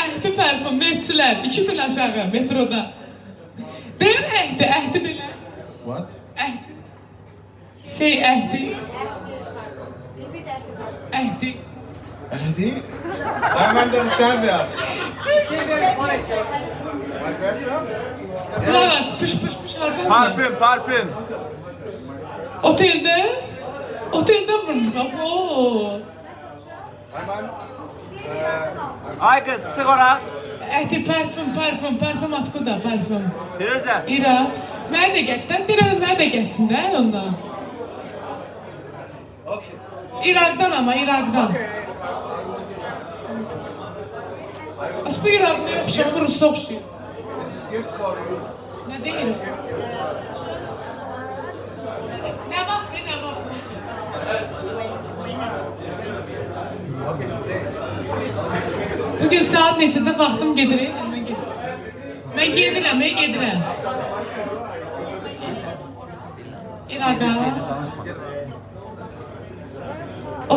Əhdi parfüm, nefçilər, 2 tün aşağı metroda. Deyir əhdi belə. What? Əhdi. Say əhdi. Əhdi. Ehdi? I understand that. Kulağız, pış hardan. Parfüm. Otelden vurmuşam. Oo. Ay kız, sık ora. Əhdi parfüm atkuda, parfüm. Firuzə. İra. Mənə də gətdən, deyirəm mənə də getsin də ondan. İraqdan ama, İraqdan. As bu İraqdan yoxşam, bu Rus'a oxşuyur. Nə deyir? Nə vaxt, nə vaxt? Bugün saat neçədə vaxtım gedir, mən gedirəm. İraqa.